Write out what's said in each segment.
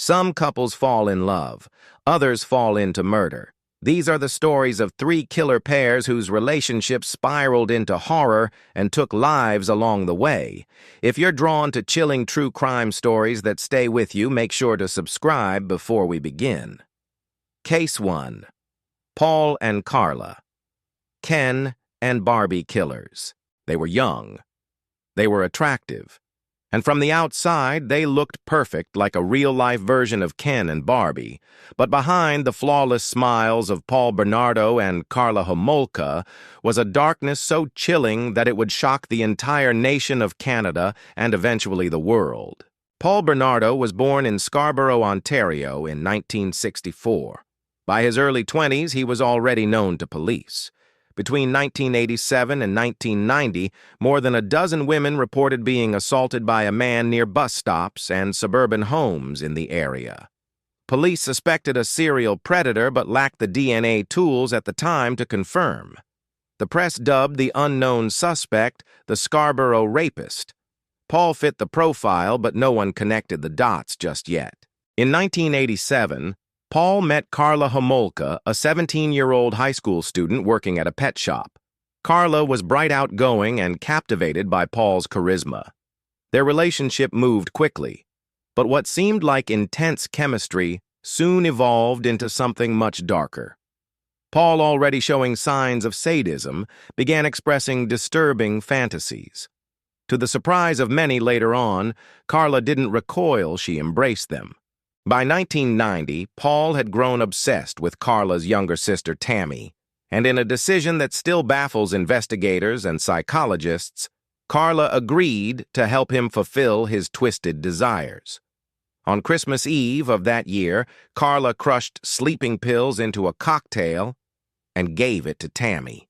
Some couples fall in love, others fall into murder. These are the stories of three killer pairs whose relationships spiraled into horror and took lives along the way. If you're drawn to chilling true crime stories that stay with you, make sure to subscribe before we begin. Case 1. Paul and Karla. Ken and Barbie killers. They were young. They were attractive. And from the outside, they looked perfect, like a real-life version of Ken and Barbie. But behind the flawless smiles of Paul Bernardo and Karla Homolka was a darkness so chilling that it would shock the entire nation of Canada and eventually the world. Paul Bernardo was born in Scarborough, Ontario in 1964. By his early 20s, he was already known to police. Between 1987 and 1990, more than a dozen women reported being assaulted by a man near bus stops and suburban homes in the area. Police suspected a serial predator but lacked the DNA tools at the time to confirm. The press dubbed the unknown suspect the Scarborough rapist. Paul fit the profile, but no one connected the dots just yet. In 1987, Paul met Karla Homolka, a 17-year-old high school student working at a pet shop. Karla was bright, outgoing, and captivated by Paul's charisma. Their relationship moved quickly, but what seemed like intense chemistry soon evolved into something much darker. Paul, already showing signs of sadism, began expressing disturbing fantasies. To the surprise of many later on, Karla didn't recoil, she embraced them. By 1990, Paul had grown obsessed with Karla's younger sister, Tammy, and in a decision that still baffles investigators and psychologists, Karla agreed to help him fulfill his twisted desires. On Christmas Eve of that year, Karla crushed sleeping pills into a cocktail and gave it to Tammy.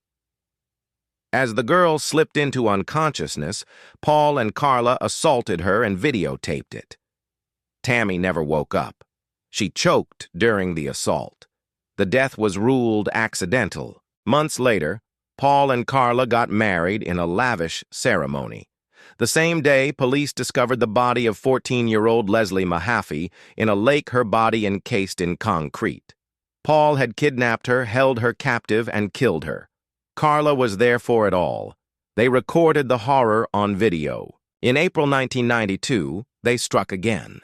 As the girl slipped into unconsciousness, Paul and Karla assaulted her and videotaped it. Tammy never woke up. She choked during the assault. The death was ruled accidental. Months later, Paul and Karla got married in a lavish ceremony. The same day, police discovered the body of 14-year-old Leslie Mahaffey in a lake, her body encased in concrete. Paul had kidnapped her, held her captive, and killed her. Karla was there for it all. They recorded the horror on video. In April 1992, they struck again.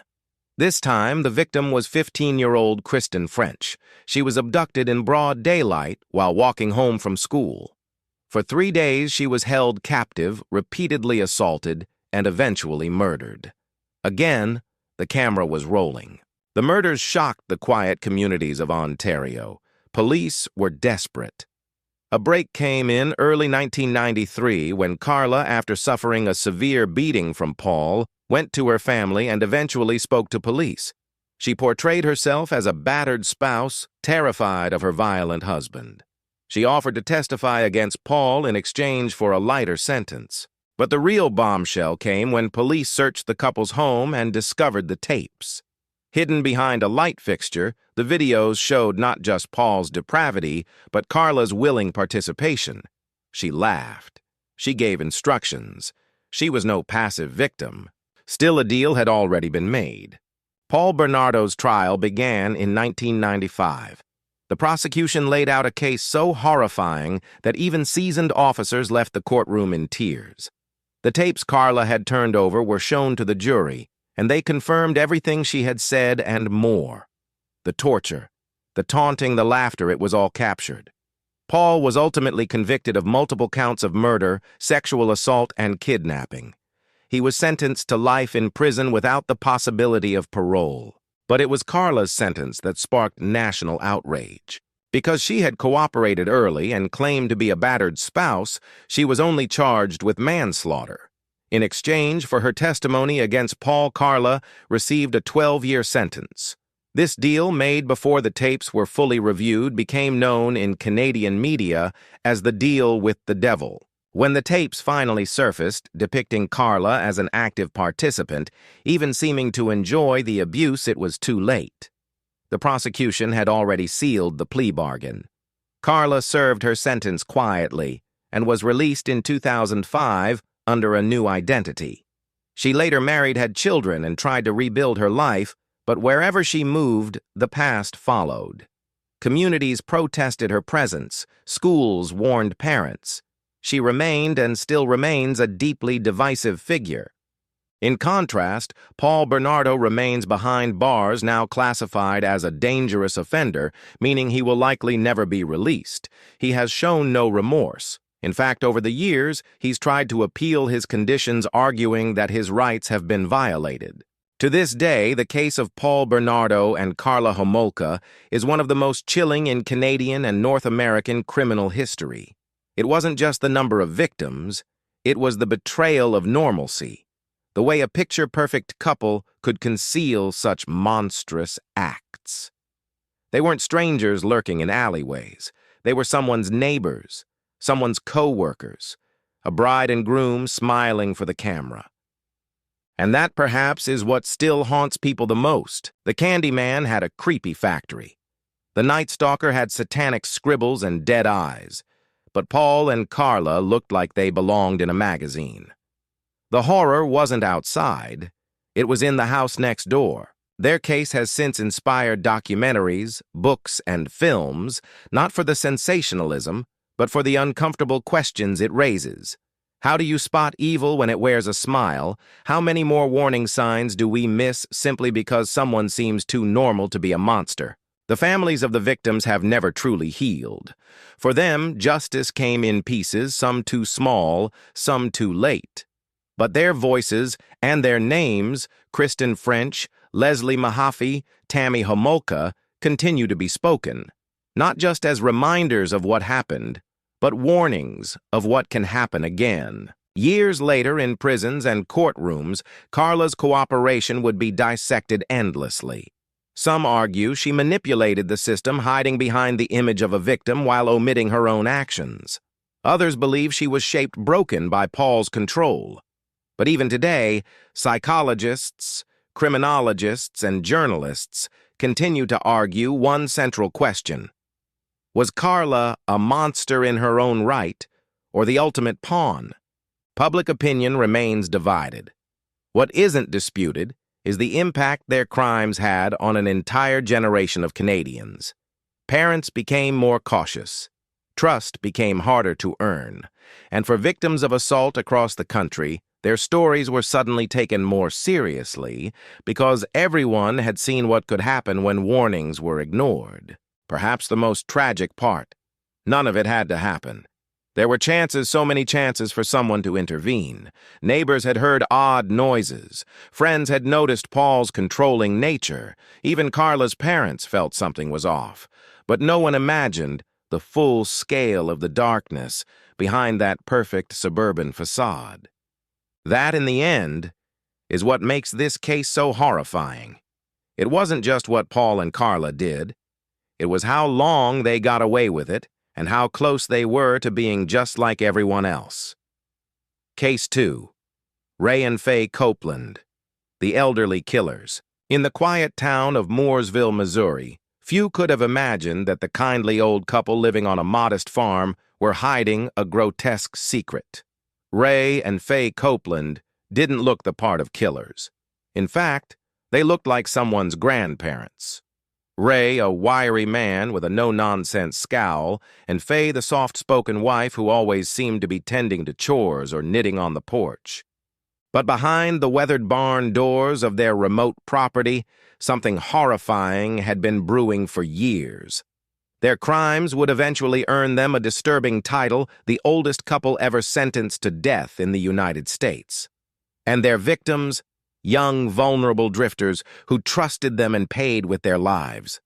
This time, the victim was 15-year-old Kristen French. She was abducted in broad daylight while walking home from school. For 3 days, she was held captive, repeatedly assaulted, and eventually murdered. Again, the camera was rolling. The murders shocked the quiet communities of Ontario. Police were desperate. A break came in early 1993 when Karla, after suffering a severe beating from Paul, went to her family and eventually spoke to police. She portrayed herself as a battered spouse, terrified of her violent husband. She offered to testify against Paul in exchange for a lighter sentence. But the real bombshell came when police searched the couple's home and discovered the tapes. Hidden behind a light fixture, the videos showed not just Paul's depravity, but Karla's willing participation. She laughed. She gave instructions. She was no passive victim. Still, a deal had already been made. Paul Bernardo's trial began in 1995. The prosecution laid out a case so horrifying that even seasoned officers left the courtroom in tears. The tapes Karla had turned over were shown to the jury, and they confirmed everything she had said and more. The torture, the taunting, the laughter, it was all captured. Paul was ultimately convicted of multiple counts of murder, sexual assault, and kidnapping. He was sentenced to life in prison without the possibility of parole. But it was Karla's sentence that sparked national outrage. Because she had cooperated early and claimed to be a battered spouse, she was only charged with manslaughter. In exchange for her testimony against Paul, Karla received a 12-year sentence. This deal, made before the tapes were fully reviewed, became known in Canadian media as the deal with the devil. When the tapes finally surfaced, depicting Karla as an active participant, even seeming to enjoy the abuse, it was too late. The prosecution had already sealed the plea bargain. Karla served her sentence quietly and was released in 2005 under a new identity. She later married, had children, and tried to rebuild her life, But wherever she moved, the past followed. Communities protested her presence, schools warned parents. She remained and still remains a deeply divisive figure. In contrast, Paul Bernardo remains behind bars, now classified as a dangerous offender, meaning he will likely never be released. He has shown no remorse. In fact, over the years, he's tried to appeal his conditions, arguing that his rights have been violated. To this day, the case of Paul Bernardo and Karla Homolka is one of the most chilling in Canadian and North American criminal history. It wasn't just the number of victims, it was the betrayal of normalcy. The way a picture-perfect couple could conceal such monstrous acts. They weren't strangers lurking in alleyways. They were someone's neighbors, someone's co-workers, a bride and groom smiling for the camera. And that perhaps is what still haunts people the most. The Candyman had a creepy factory. The Night Stalker had satanic scribbles and dead eyes. But Paul and Karla looked like they belonged in a magazine. The horror wasn't outside. It was in the house next door. Their case has since inspired documentaries, books, and films, not for the sensationalism, but for the uncomfortable questions it raises. How do you spot evil when it wears a smile? How many more warning signs do we miss simply because someone seems too normal to be a monster? The families of the victims have never truly healed. For them, justice came in pieces, some too small, some too late. But their voices and their names, Kristen French, Leslie Mahaffey, Tammy Homolka, continue to be spoken, not just as reminders of what happened, but warnings of what can happen again. Years later, in prisons and courtrooms, Karla's cooperation would be dissected endlessly. Some argue she manipulated the system, hiding behind the image of a victim while omitting her own actions. Others believe she was shaped broken by Paul's control. But even today, psychologists, criminologists, and journalists continue to argue one central question. Was Karla a monster in her own right, or the ultimate pawn? Public opinion remains divided. What isn't disputed is the impact their crimes had on an entire generation of Canadians. Parents became more cautious. Trust became harder to earn. And for victims of assault across the country, their stories were suddenly taken more seriously because everyone had seen what could happen when warnings were ignored. Perhaps the most tragic part, none of it had to happen. There were chances, so many chances for someone to intervene. Neighbors had heard odd noises. Friends had noticed Paul's controlling nature. Even Karla's parents felt something was off. But no one imagined the full scale of the darkness behind that perfect suburban facade. That, in the end, is what makes this case so horrifying. It wasn't just what Paul and Karla did. It was how long they got away with it and how close they were to being just like everyone else. Case 2. Ray and Faye Copeland, the elderly killers. In the quiet town of Mooresville, Missouri, few could have imagined that the kindly old couple living on a modest farm were hiding a grotesque secret. Ray and Faye Copeland didn't look the part of killers. In fact, they looked like someone's grandparents. Ray, a wiry man with a no-nonsense scowl, and Faye, the soft-spoken wife who always seemed to be tending to chores or knitting on the porch. But behind the weathered barn doors of their remote property, something horrifying had been brewing for years. Their crimes would eventually earn them a disturbing title, the oldest couple ever sentenced to death in the United States. And their victims, young, vulnerable drifters who trusted them and paid with their lives.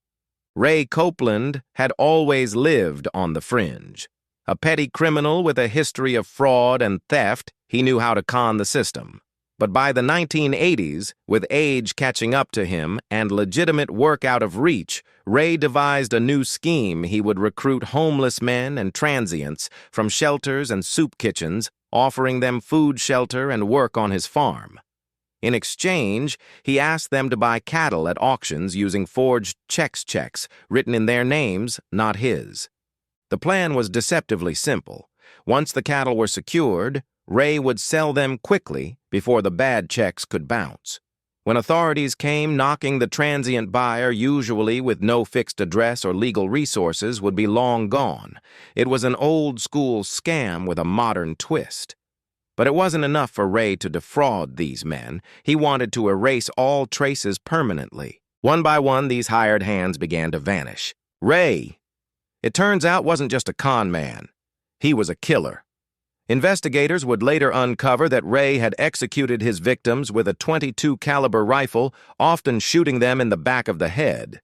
Ray Copeland had always lived on the fringe. A petty criminal with a history of fraud and theft, he knew how to con the system. But by the 1980s, with age catching up to him and legitimate work out of reach, Ray devised a new scheme. He would recruit homeless men and transients from shelters and soup kitchens, offering them food, shelter, and work on his farm. In exchange, he asked them to buy cattle at auctions using forged checks written in their names, not his. The plan was deceptively simple. Once the cattle were secured, Ray would sell them quickly before the bad checks could bounce. When authorities came knocking, the transient buyer, usually with no fixed address or legal resources, would be long gone. It was an old-school scam with a modern twist. But it wasn't enough for Ray to defraud these men. He wanted to erase all traces permanently. One by one, these hired hands began to vanish. Ray, it turns out, wasn't just a con man. He was a killer. Investigators would later uncover that Ray had executed his victims with a .22 caliber rifle, often shooting them in the back of the head.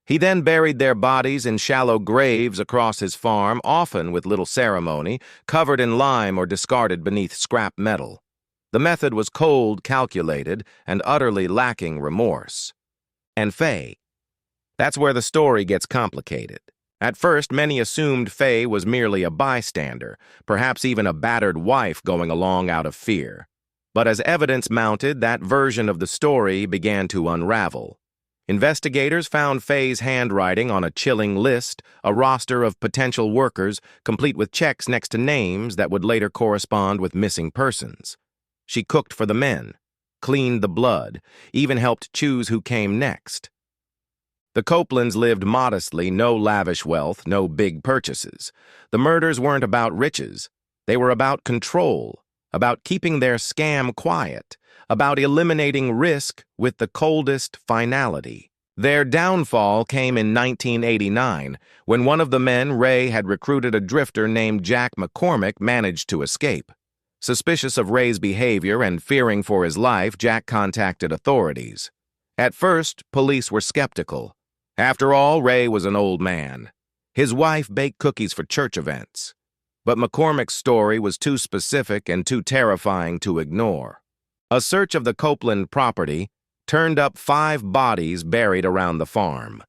He then buried their bodies in shallow graves across his farm, often with little ceremony, covered in lime or discarded beneath scrap metal. The method was cold, calculated, and utterly lacking remorse. And Faye. That's where the story gets complicated. At first, many assumed Faye was merely a bystander, perhaps even a battered wife going along out of fear. But as evidence mounted, that version of the story began to unravel. Investigators found Faye's handwriting on a chilling list, a roster of potential workers, complete with checks next to names that would later correspond with missing persons. She cooked for the men, cleaned the blood, even helped choose who came next. The Copelands lived modestly, no lavish wealth, no big purchases. The murders weren't about riches. They were about control, about keeping their scam quiet, about eliminating risk with the coldest finality. Their downfall came in 1989, when one of the men Ray had recruited, a drifter named Jack McCormick, managed to escape. Suspicious of Ray's behavior and fearing for his life, Jack contacted authorities. At first, police were skeptical. After all, Ray was an old man. His wife baked cookies for church events. But McCormick's story was too specific and too terrifying to ignore. A search of the Copeland property turned up 5 bodies buried around the farm.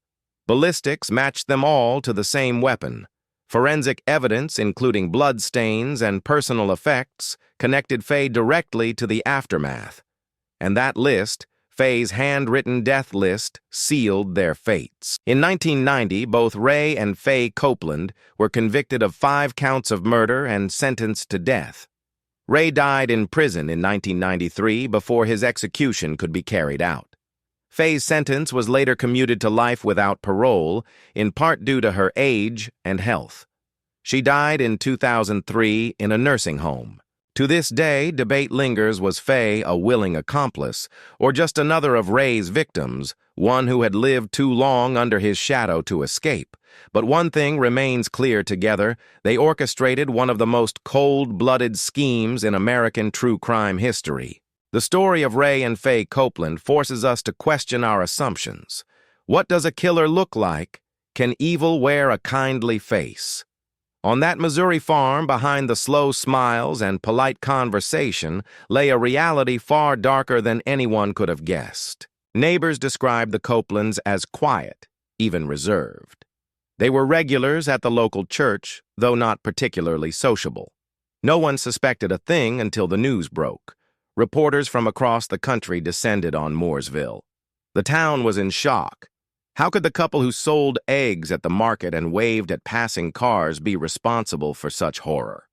Ballistics matched them all to the same weapon. Forensic evidence, including bloodstains and personal effects, connected Faye directly to the aftermath. And that list, Faye's handwritten death list, sealed their fates. In 1990, both Ray and Faye Copeland were convicted of 5 counts of murder and sentenced to death. Ray died in prison in 1993 before his execution could be carried out. Faye's sentence was later commuted to life without parole, in part due to her age and health. She died in 2003 in a nursing home. To this day, debate lingers: was Faye a willing accomplice, or just another of Ray's victims, one who had lived too long under his shadow to escape? But one thing remains clear: together, they orchestrated one of the most cold-blooded schemes in American true crime history. The story of Ray and Faye Copeland forces us to question our assumptions. What does a killer look like? Can evil wear a kindly face? On that Missouri farm, behind the slow smiles and polite conversation, lay a reality far darker than anyone could have guessed. Neighbors described the Copelands as quiet, even reserved. They were regulars at the local church, though not particularly sociable. No one suspected a thing until the news broke. Reporters from across the country descended on Mooresville. The town was in shock. How could the couple who sold eggs at the market and waved at passing cars be responsible for such horror?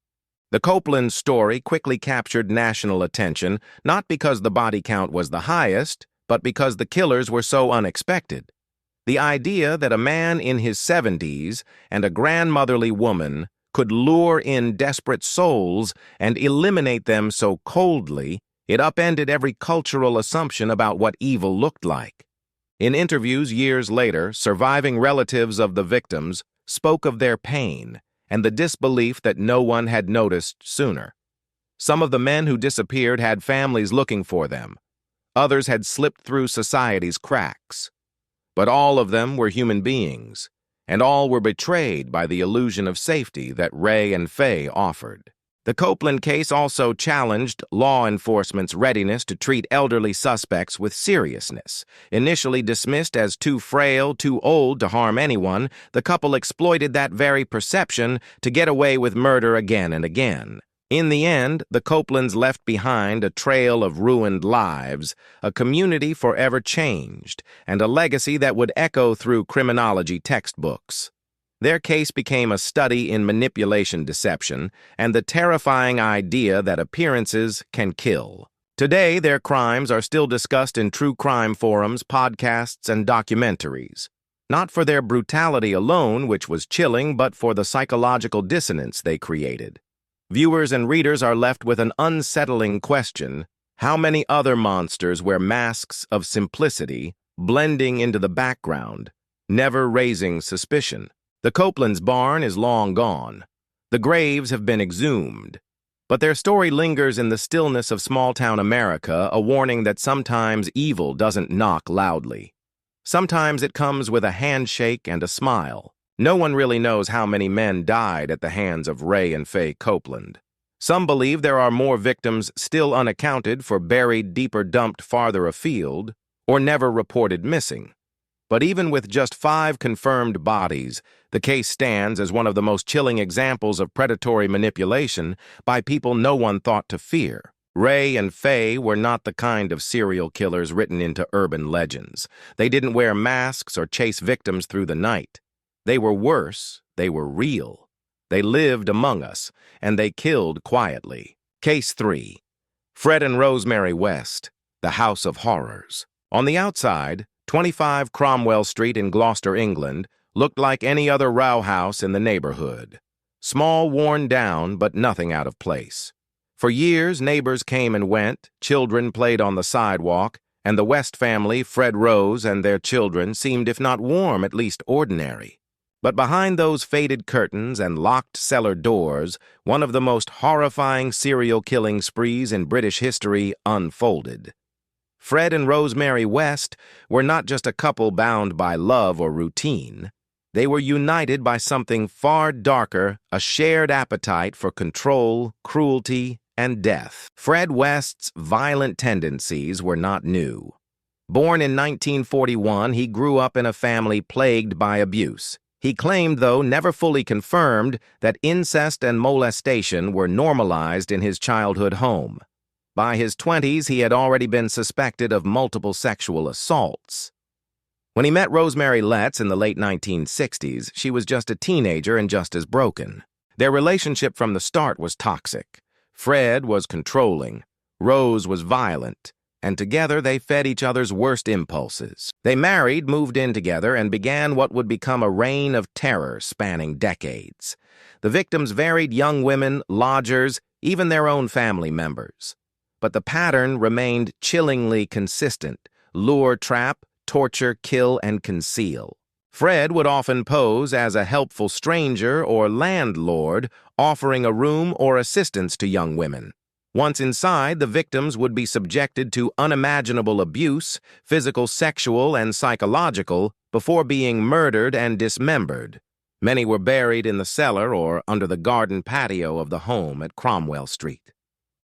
The Copeland story quickly captured national attention, not because the body count was the highest, but because the killers were so unexpected. The idea that a man in his 70s and a grandmotherly woman could lure in desperate souls and eliminate them so coldly, it upended every cultural assumption about what evil looked like. In interviews years later, surviving relatives of the victims spoke of their pain and the disbelief that no one had noticed sooner. Some of the men who disappeared had families looking for them. Others had slipped through society's cracks. But all of them were human beings, and all were betrayed by the illusion of safety that Ray and Faye offered. The Copeland case also challenged law enforcement's readiness to treat elderly suspects with seriousness. Initially dismissed as too frail, too old to harm anyone, the couple exploited that very perception to get away with murder again and again. In the end, the Copelands left behind a trail of ruined lives, a community forever changed, and a legacy that would echo through criminology textbooks. Their case became a study in manipulation, deception, and the terrifying idea that appearances can kill. Today, their crimes are still discussed in true crime forums, podcasts, and documentaries. Not for their brutality alone, which was chilling, but for the psychological dissonance they created. Viewers and readers are left with an unsettling question: how many other monsters wear masks of simplicity, blending into the background, never raising suspicion? The Copeland's barn is long gone. The graves have been exhumed. But their story lingers in the stillness of small-town America, a warning that sometimes evil doesn't knock loudly. Sometimes it comes with a handshake and a smile. No one really knows how many men died at the hands of Ray and Faye Copeland. Some believe there are more victims still unaccounted for, buried deep or dumped farther afield, or never reported missing. But even with just 5 confirmed bodies, the case stands as one of the most chilling examples of predatory manipulation by people no one thought to fear. Ray and Faye were not the kind of serial killers written into urban legends. They didn't wear masks or chase victims through the night. They were worse, they were real. They lived among us, and they killed quietly. Case 3. Fred and Rosemary West, the House of Horrors. On the outside, 25 Cromwell Street in Gloucester, England, looked like any other row house in the neighborhood. Small, worn down, but nothing out of place. For years, neighbors came and went, children played on the sidewalk, and the West family, Fred Rose and their children, seemed if not warm, at least ordinary. But behind those faded curtains and locked cellar doors, one of the most horrifying serial killing sprees in British history unfolded. Fred and Rosemary West were not just a couple bound by love or routine. They were united by something far darker, a shared appetite for control, cruelty, and death. Fred West's violent tendencies were not new. Born in 1941, he grew up in a family plagued by abuse. He claimed, though never fully confirmed, that incest and molestation were normalized in his childhood home. By his 20s, he had already been suspected of multiple sexual assaults. When he met Rosemary Letts in the late 1960s, she was just a teenager and just as broken. Their relationship from the start was toxic. Fred was controlling, Rose was violent, and together they fed each other's worst impulses. They married, moved in together, and began what would become a reign of terror spanning decades. The victims varied: young women, lodgers, even their own family members. But the pattern remained chillingly consistent: lure, trap, torture, kill, and conceal. Fred would often pose as a helpful stranger or landlord, offering a room or assistance to young women. Once inside, the victims would be subjected to unimaginable abuse, physical, sexual, and psychological, before being murdered and dismembered. Many were buried in the cellar or under the garden patio of the home at Cromwell Street.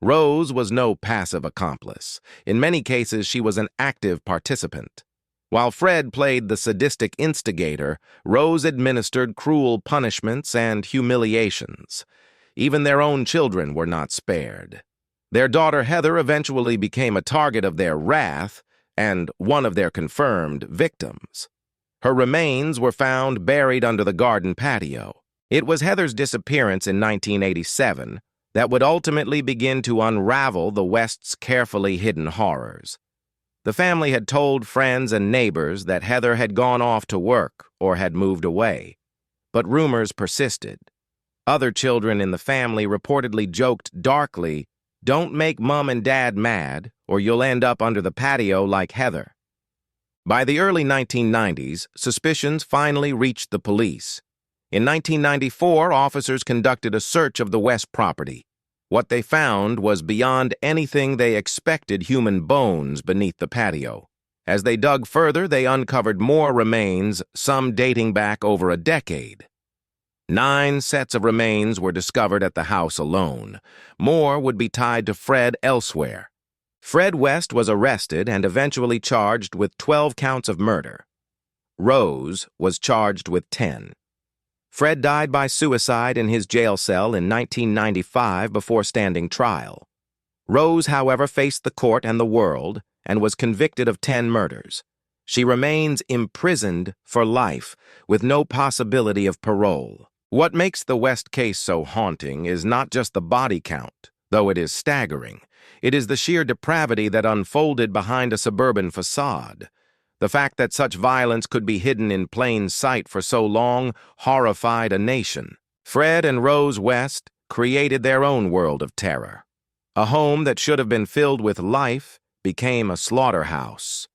Rose was no passive accomplice. In many cases, she was an active participant. While Fred played the sadistic instigator, Rose administered cruel punishments and humiliations. Even their own children were not spared. Their daughter Heather eventually became a target of their wrath and one of their confirmed victims. Her remains were found buried under the garden patio. It was Heather's disappearance in 1987 that would ultimately begin to unravel the West's carefully hidden horrors. The family had told friends and neighbors that Heather had gone off to work or had moved away. But rumors persisted. Other children in the family reportedly joked darkly, "Don't make Mom and Dad mad, or you'll end up under the patio like Heather." By the early 1990s, suspicions finally reached the police. In 1994, officers conducted a search of the West property. What they found was beyond anything they expected: human bones beneath the patio. As they dug further, they uncovered more remains, some dating back over a decade. 9 sets of remains were discovered at the house alone. More would be tied to Fred elsewhere. Fred West was arrested and eventually charged with 12 counts of murder. Rose was charged with 10. Fred died by suicide in his jail cell in 1995 before standing trial. Rose, however, faced the court and the world and was convicted of 10 murders. She remains imprisoned for life with no possibility of parole. What makes the West case so haunting is not just the body count. Though it is staggering, it is the sheer depravity that unfolded behind a suburban facade. The fact that such violence could be hidden in plain sight for so long horrified a nation. Fred and Rose West created their own world of terror. A home that should have been filled with life became a slaughterhouse.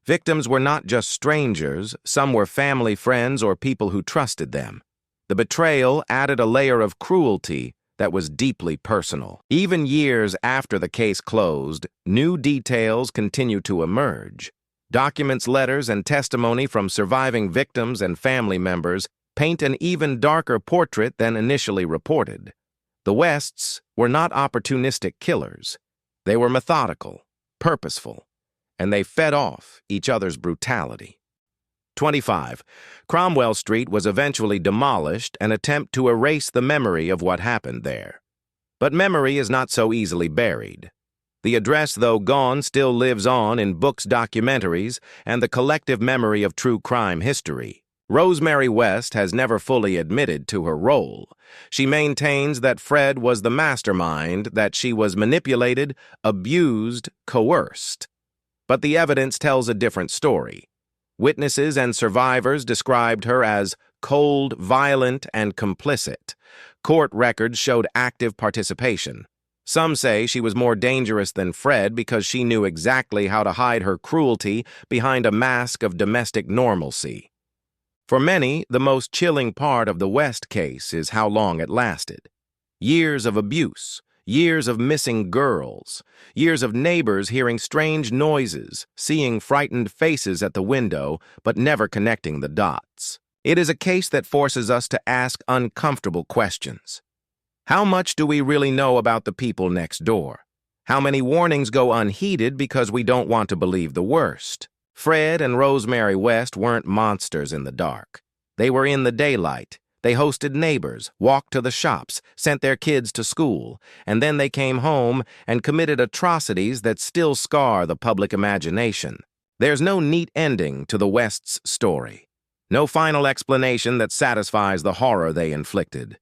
Victims were not just strangers, some were family friends or people who trusted them. The betrayal added a layer of cruelty that was deeply personal. Even years after the case closed, new details continue to emerge. Documents, letters, and testimony from surviving victims and family members paint an even darker portrait than initially reported. The Wests were not opportunistic killers. They were methodical, purposeful, and they fed off each other's brutality. 25. Cromwell Street was eventually demolished, an attempt to erase the memory of what happened there. But memory is not so easily buried. The address, though gone, still lives on in books, documentaries, and the collective memory of true crime history. Rosemary West has never fully admitted to her role. She maintains that Fred was the mastermind, that she was manipulated, abused, coerced. But the evidence tells a different story. Witnesses and survivors described her as cold, violent, and complicit. Court records showed active participation. Some say she was more dangerous than Fred because she knew exactly how to hide her cruelty behind a mask of domestic normalcy. For many, the most chilling part of the West case is how long it lasted. Years of abuse, years of missing girls, years of neighbors hearing strange noises, seeing frightened faces at the window, but never connecting the dots. It is a case that forces us to ask uncomfortable questions. How much do we really know about the people next door? How many warnings go unheeded because we don't want to believe the worst? Fred and Rosemary West weren't monsters in the dark. They were in the daylight. They hosted neighbors, walked to the shops, sent their kids to school, and then they came home and committed atrocities that still scar the public imagination. There's no neat ending to the West's story. No final explanation that satisfies the horror they inflicted.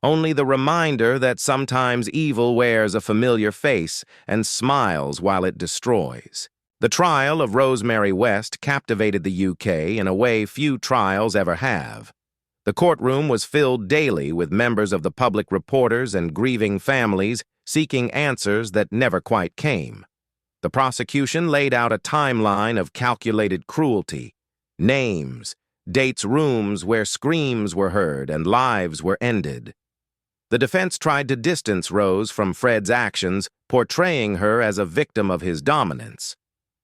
Only the reminder that sometimes evil wears a familiar face and smiles while it destroys. The trial of Rosemary West captivated the UK in a way few trials ever have. The courtroom was filled daily with members of the public, reporters, and grieving families seeking answers that never quite came. The prosecution laid out a timeline of calculated cruelty, names, dates, rooms where screams were heard and lives were ended. The defense tried to distance Rose from Fred's actions, portraying her as a victim of his dominance.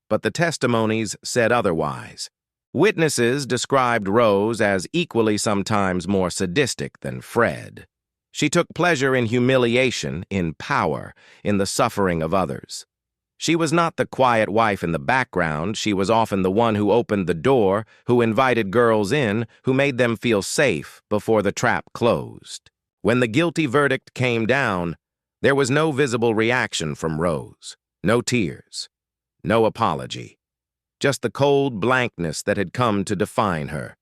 But the testimonies said otherwise. Witnesses described Rose as equally sometimes more sadistic than Fred. She took pleasure in humiliation, in power, in the suffering of others. She was not the quiet wife in the background. She was often the one who opened the door, who invited girls in, who made them feel safe before the trap closed. When the guilty verdict came down, there was no visible reaction from Rose, no tears. No apology, just the cold blankness that had come to define her.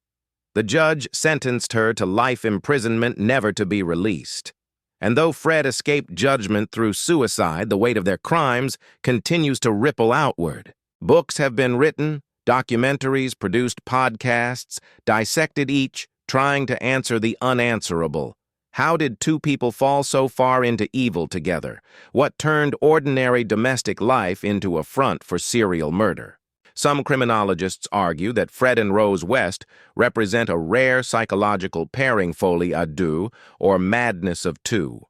The judge sentenced her to life imprisonment, never to be released. And though Fred escaped judgment through suicide, the weight of their crimes continues to ripple outward. Books have been written, documentaries produced, podcasts, dissected each, trying to answer the unanswerable. How did two people fall so far into evil together? What turned ordinary domestic life into a front for serial murder? Some criminologists argue that Fred and Rose West represent a rare psychological pairing, folie à deux, or madness of two.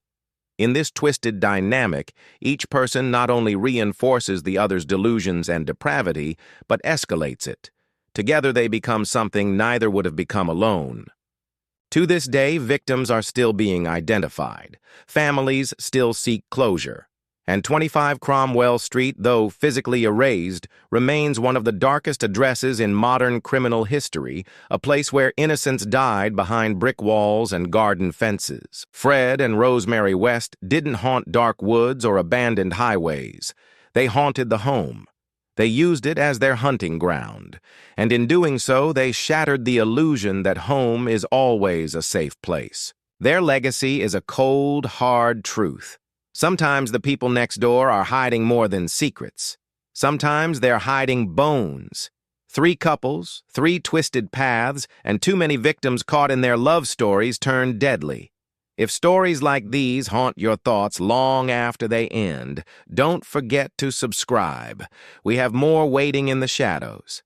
In this twisted dynamic, each person not only reinforces the other's delusions and depravity, but escalates it. Together they become something neither would have become alone. To this day, victims are still being identified. Families still seek closure. And 25 Cromwell Street, though physically erased, remains one of the darkest addresses in modern criminal history, a place where innocents died behind brick walls and garden fences. Fred and Rosemary West didn't haunt dark woods or abandoned highways. They haunted the home. They used it as their hunting ground, and in doing so, they shattered the illusion that home is always a safe place. Their legacy is a cold, hard truth. Sometimes the people next door are hiding more than secrets. Sometimes they're hiding bones. 3 couples, 3 twisted paths, and too many victims caught in their love stories turn deadly. If stories like these haunt your thoughts long after they end, don't forget to subscribe. We have more waiting in the shadows.